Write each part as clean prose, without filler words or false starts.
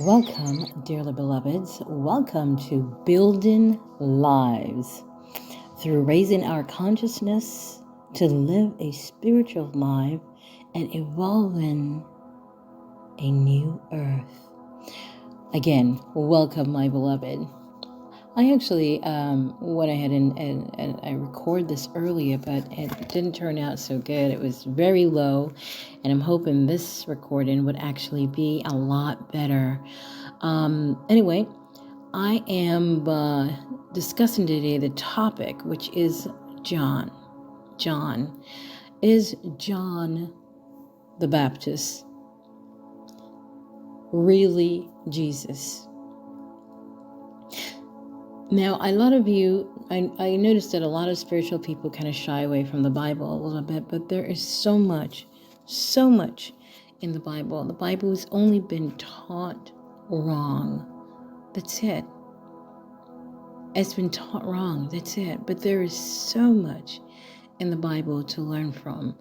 Welcome, dearly beloveds. Welcome to Building Lives. Through raising our consciousness to live a spiritual life and evolving a new earth. Again, welcome, my beloved. I actually went ahead and I recorded this earlier, but it didn't turn out so good. It was very low, and I'm hoping this recording would actually be a lot better. Anyway, I am discussing today the topic, which is John. John. Is John the Baptist really Jesus? Now, a lot of you, I noticed that a lot of spiritual people kind of shy away from the Bible a little bit, but there is so much in the Bible. The Bible has only been taught wrong. That's it. It's been taught wrong. That's it. But there is so much in the Bible to learn from.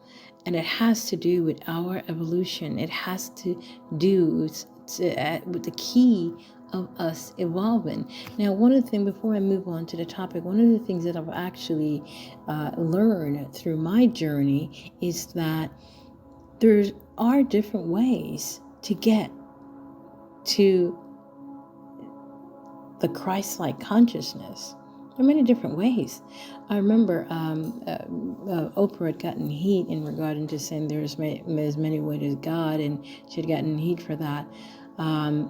And it has to do with our evolution. It has to do with the key of us evolving. Now, one of the things, before I move on to the topic, one of the things that I've actually learned through my journey is that there are different ways to get to the Christ-like consciousness. There are many different ways. I remember Oprah had gotten heat in regard to saying there's many ways to God, and she had gotten heat for that,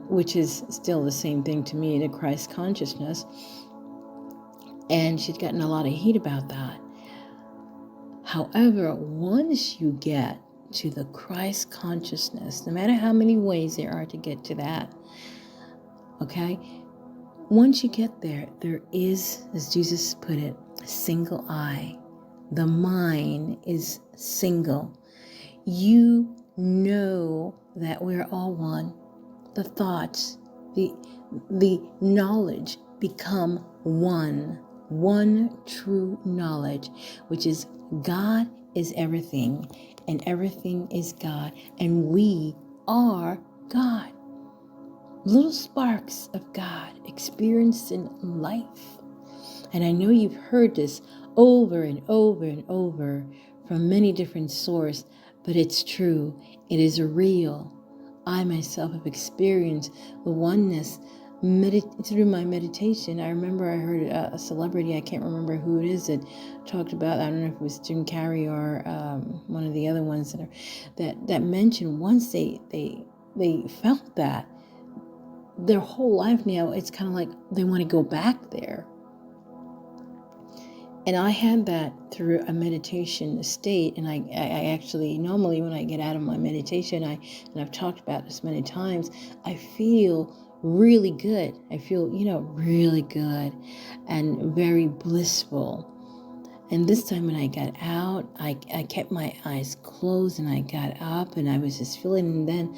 which is still the same thing to me, the Christ consciousness. And she'd gotten a lot of heat about that. However, once you get to the Christ consciousness, no matter how many ways there are to get to that, okay? Once you get there, there is, as Jesus put it, a single eye. The mind is single. You know that we're all one. The thoughts, the knowledge become one true knowledge, which is God is everything, and everything is God, and we are God. Little sparks of God experienced in life. And I know you've heard this over and over and over from many different sources, but it's true. It is real. I myself have experienced the oneness through my meditation. I remember I heard a celebrity, I can't remember who it is, that talked about, I don't know if it was Jim Carrey or one of the other ones that mentioned once they felt that, their whole life now, it's kind of like they want to go back there. And I had that through a meditation state, and I actually, normally when I get out of my meditation, and I've talked about this many times, I feel really good. I feel, really good and very blissful. And this time when I got out, I kept my eyes closed, and I got up, and I was just feeling, and then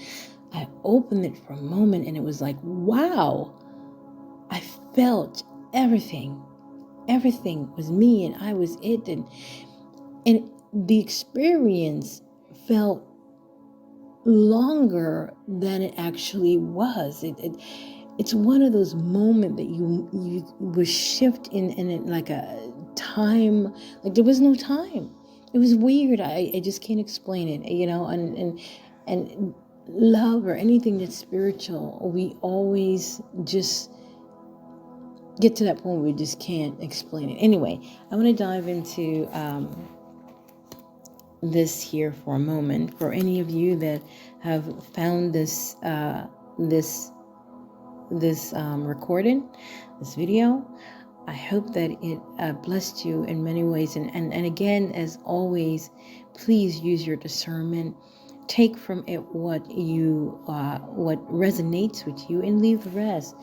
I opened it for a moment, and it was like, wow, I felt everything. Everything was me, and I was it. And the experience felt longer than it actually was. It's one of those moments that you was shift in it, like a time, like there was no time. It was weird. I just can't explain it, and love or anything that's spiritual, we always just get to that point where we just can't explain it. Anyway, I want to dive into this here for a moment. For any of you that have found this recording, this video, I hope that it blessed you in many ways. And again, as always, please use your discernment. Take from it what resonates with you, and leave the rest.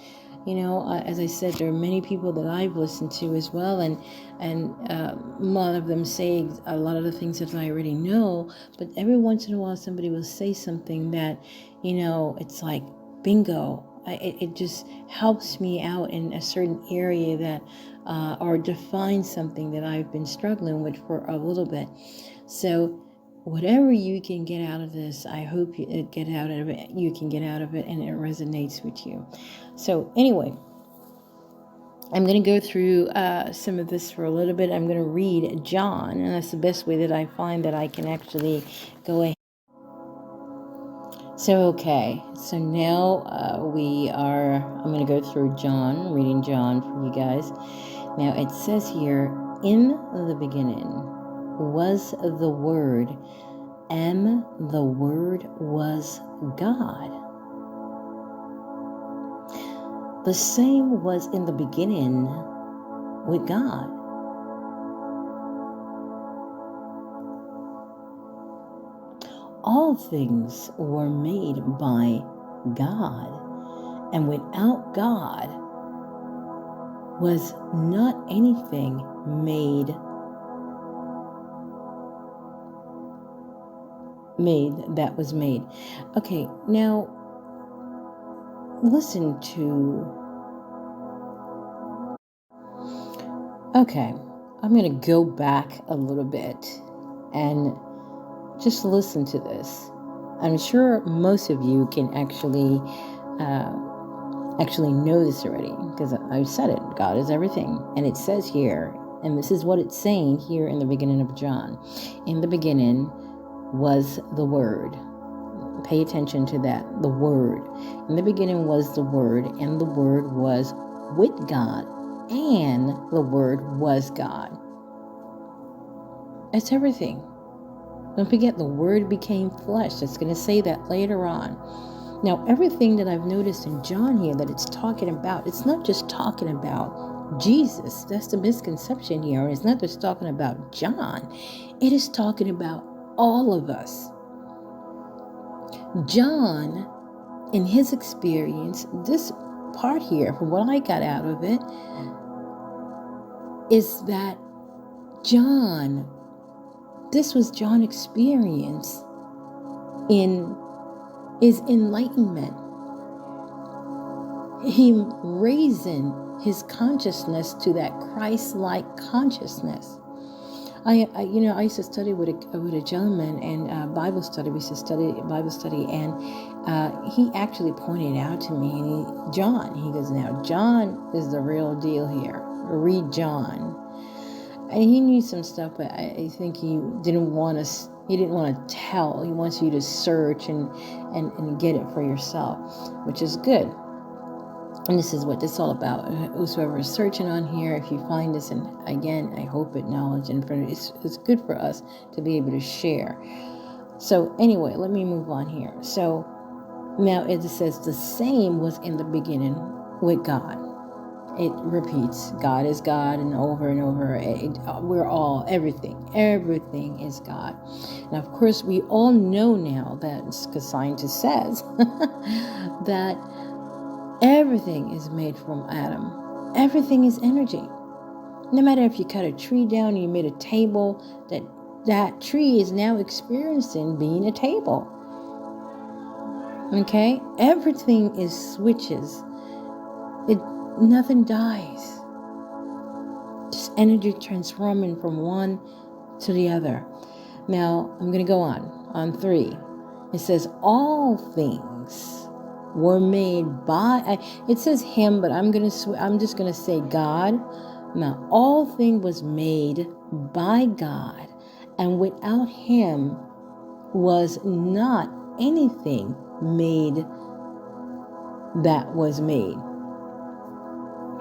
As I said, there are many people that I've listened to as well, and a lot of them say a lot of the things that I already know, but every once in a while somebody will say something that, it's like, bingo. It just helps me out in a certain area that, or define something that I've been struggling with for a little bit. So whatever you can get out of this, I hope you get out of it. You can get out of it, and it resonates with you. So anyway, I'm going to go through some of this for a little bit. I'm going to read John, and that's the best way that I find that I can actually go ahead. So, okay, so now I'm going to go through John, reading John for you guys. Now, it says here, in the beginning was the Word, and the Word was God. The same was in the beginning with God. All things were made by God, and without God was not anything made that was made. Okay, now listen to. Okay, I'm going to go back a little bit and just listen to this. I'm sure most of you can actually know this already, because I've said it. God is everything. And it says here, and this is what it's saying here in the beginning of John. In the beginning was the Word. Pay attention to that. The Word. In the beginning was the Word, and the Word was with God, and the Word was God. It's everything. Don't forget, the Word became flesh. It's going to say that later on. Now, everything that I've noticed in John here that it's talking about, it's not just talking about Jesus. That's the misconception here. It's not just talking about John. It is talking about all of us. John, in his experience, this part here, from what I got out of it, is that this was John's experience in his enlightenment. Him raising his consciousness to that Christ-like consciousness. I used to study with a gentleman, and Bible study. We used to study Bible study, and he actually pointed out to me, and he goes, now John is the real deal here. Read John. And he knew some stuff, but I think he didn't want to tell. He wants you to search and get it for yourself, which is good. And this is what this is all about. Whosoever is searching on here, if you find this, and again, I hope it knowledge and it's good for us to be able to share. So anyway, let me move on here. So now it says the same was in the beginning with God. It repeats, God is God, and over, we're all, everything is God. Now, of course, we all know now that, because scientists says that everything is made from atom. Everything is energy. No matter if you cut a tree down and you made a table, that tree is now experiencing being a table. Okay? Everything is switches. Nothing dies. Just energy transforming from one to the other. Now, I'm going to go on 3. It says, all things were made by, it says him, but I'm just going to say God. Now, all thing was made by God, and without him was not anything made that was made.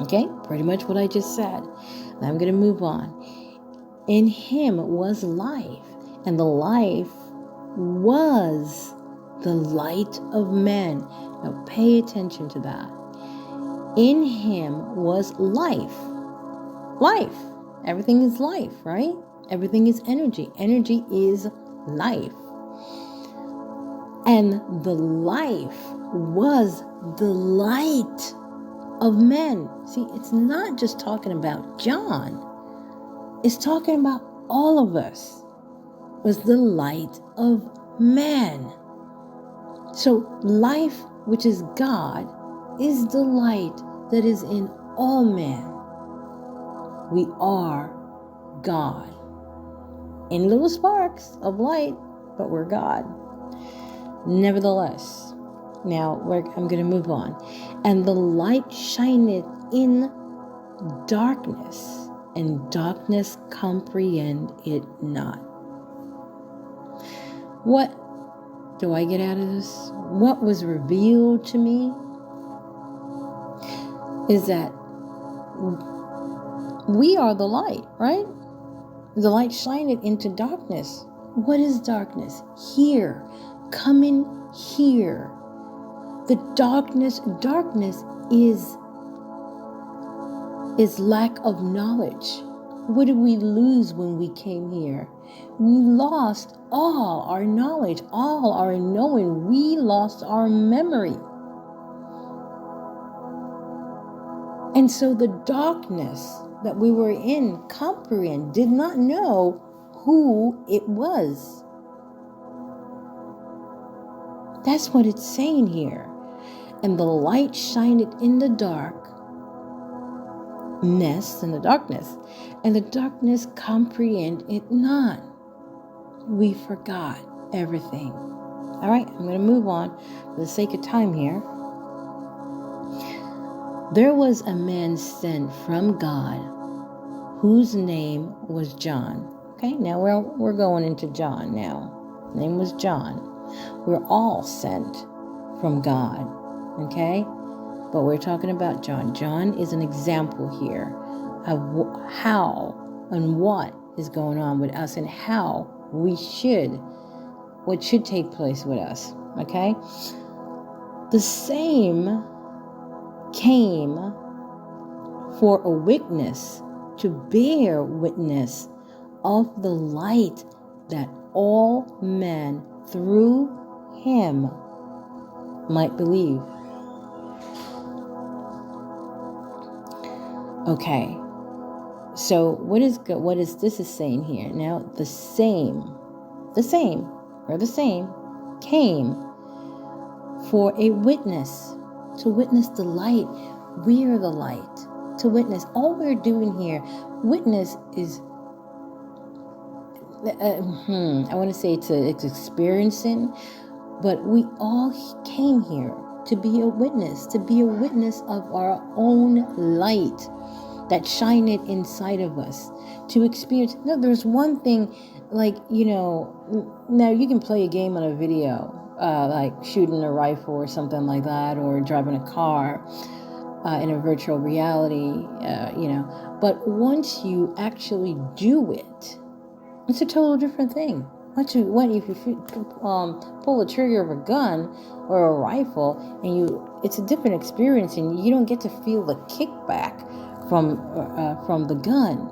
Okay, pretty much what I just said. Now I'm going to move on. In him was life, and the life was the light of men. Now pay attention to that. In him was life. Life. Everything is life, right? Everything is energy. Energy is life. And the life was the light of men. See, it's not just talking about John. It's talking about all of us. Was the light of man. So life, which is God, is the light that is in all men. We are God. In little sparks of light, but we're God. Nevertheless, now I'm going to move on. And the light shineth in darkness, and darkness comprehend it not. What do I get out of this? What was revealed to me is that we are the light, right? The light shineth into darkness. What is darkness? Here. Come in here. The darkness is lack of knowledge. What did we lose when we came here? We lost all our knowledge, all our knowing. We lost our memory. And so the darkness that we were in, did not know who it was. That's what it's saying here. And the light shineth in the darkness, and the darkness comprehend it not. We forgot everything. All right, I'm going to move on for the sake of time here. There was a man sent from God whose name was John. Okay, now we're going into John now. His name was John. We're all sent from God. Okay, but we're talking about John. John is an example here of how and what is going on with us and how what should take place with us. Okay, the same came for a witness, to bear witness of the light, that all men through him might believe. Okay, so what is this is saying here? Now the same came for a witness, to witness the light. We are the light. To witness. All we're doing here, witness is, I want to say it's experiencing, but we all came here to be a witness of our own light that shineth inside of us, to experience. No, there's one thing, like, now you can play a game on a video, like shooting a rifle or something like that, or driving a car in a virtual reality, but once you actually do it, it's a total different thing. If you pull the trigger of a gun or a rifle, and it's a different experience, and you don't get to feel the kickback from the gun.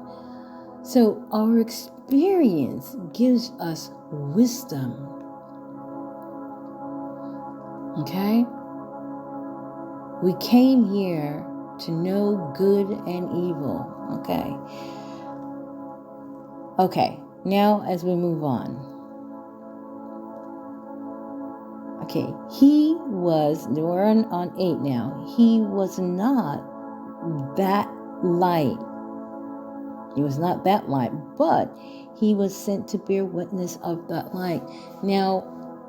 So our experience gives us wisdom. Okay? We came here to know good and evil. Okay. Now as we move on. Okay. We're on 8 now. He was not that light. He was not that light, but he was sent to bear witness of that light. Now,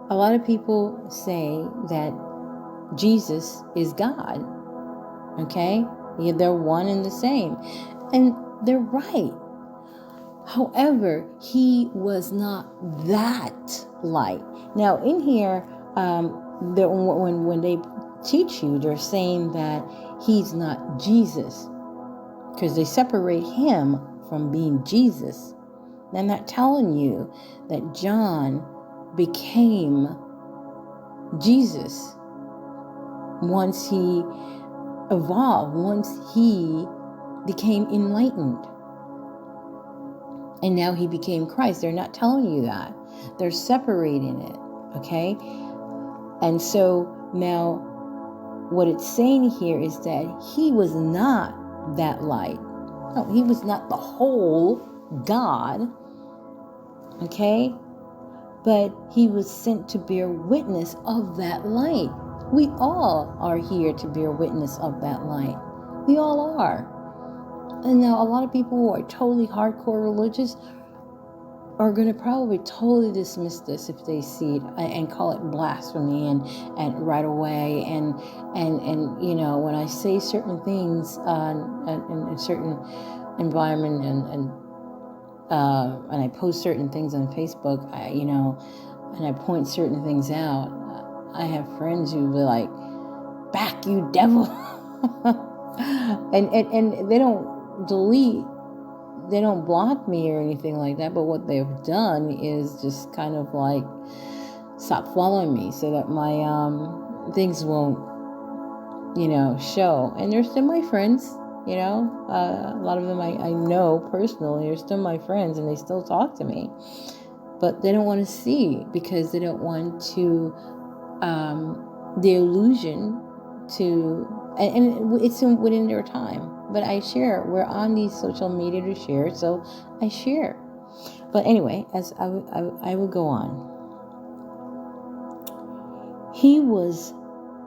a lot of people say that Jesus is God. Okay? They're one and the same. And they're right. However, he was not that light. Now, in here, when they teach you, they're saying that he's not Jesus, because they separate him from being Jesus. They're not telling you that John became Jesus once he evolved, once he became enlightened, and now he became Christ. They're not telling you that. They're separating it, okay? And so now what it's saying here is that he was not that light. No, he was not the whole God, okay? But he was sent to bear witness of that light. We all are here to bear witness of that light. We all are. And now a lot of people who are totally hardcore religious are going to probably totally dismiss this if they see it and call it blasphemy and right away. And when I say certain things in a certain environment and I post certain things on Facebook, and I point certain things out, I have friends who be like, "Back, you devil," and they don't delete. They don't block me or anything like that, but what they've done is just kind of like stop following me so that my things won't, show. And they're still my friends, a lot of them I know personally. They're still my friends and they still talk to me, but they don't want to see because they don't want to, the illusion to, and it's within their time. But I share. We're on these social media to share, so I share. But anyway, as I will go on. He was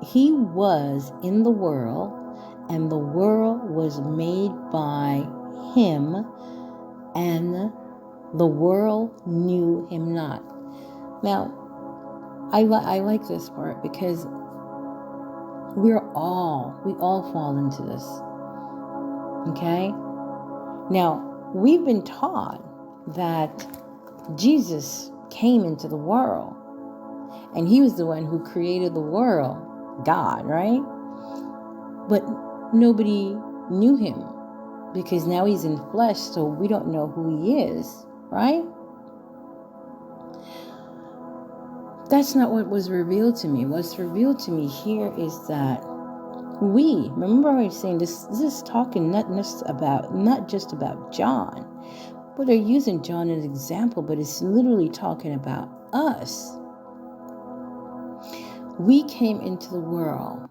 in the world, and the world was made by him, and the world knew him not. Now, I like this part because we all fall into this. Okay? Now, we've been taught that Jesus came into the world and he was the one who created the world, God, right? But nobody knew him because now he's in flesh, so we don't know who he is, right? That's not what was revealed to me. What's revealed to me here is that remember I was saying this is talking not just about John, but they're using John as an example, but it's literally talking about us. We came into the world,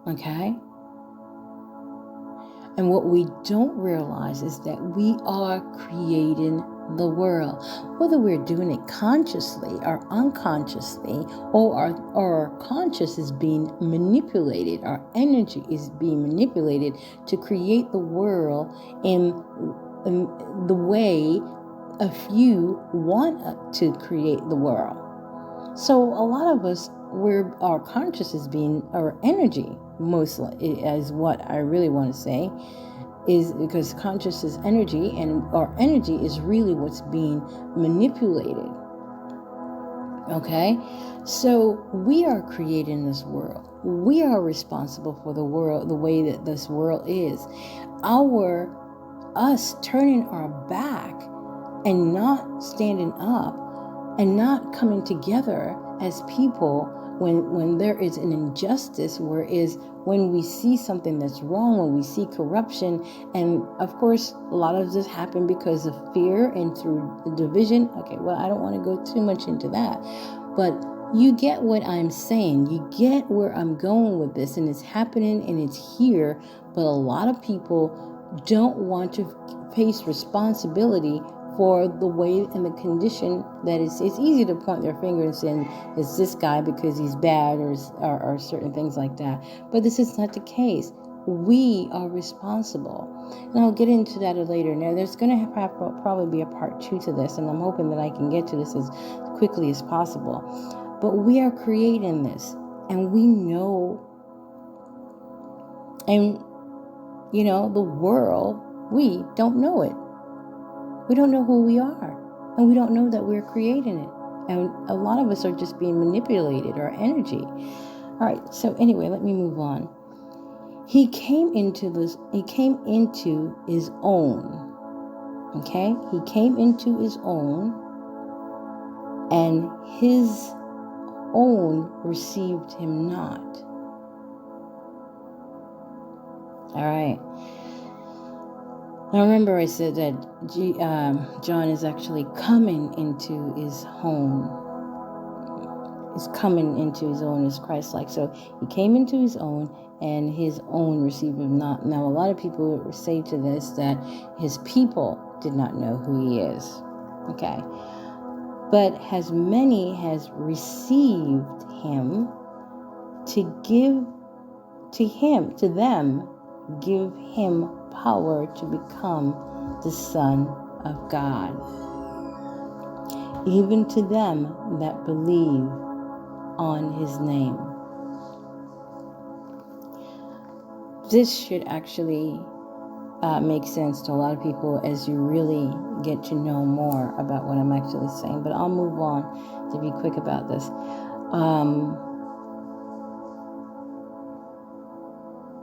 okay? And what we don't realize is that we are creating the world, whether we're doing it consciously or unconsciously, or our conscious is being manipulated, our energy is being manipulated to create the world in the way a few want to create the world. So a lot of us, our conscious is being, our energy mostly is what I really want to say, is because conscious is energy, and our energy is really what's being manipulated. Okay? So we are creating this world. We are responsible for the world, the way that this world is. Us turning our back and not standing up and not coming together as people when there is an injustice, when we see something that's wrong, when we see corruption, and of course a lot of this happened because of fear and through division. Okay, well, I don't want to go too much into that, but you get what I'm saying. You get where I'm going with this, and it's happening and it's here, but a lot of people don't want to face responsibility for the way and the condition that it's easy to point their finger and say it's this guy because he's bad or certain things like that. But this is not the case. We are responsible. And I'll get into that later. Now, there's going to probably be a part 2 to this, and I'm hoping that I can get to this as quickly as possible. But we are creating this, and we know, and the world, we don't know it. We don't know who we are, and we don't know that we're creating it. And a lot of us are just being manipulated, our energy. All right, so anyway, let me move on. He came into his own. Okay? He came into his own, and his own received him not. All right. Now remember I said that John is actually coming into his home. Is coming into his own as Christ-like. So he came into his own, and his own received him not. Now a lot of people say to this that his people did not know who he is. Okay. But as many has received him, to them give him power to become the Son of God. even to them that believe on his name. This should actually make sense to a lot of people as you really get to know more about what I'm actually saying. But I'll move on to be quick about this.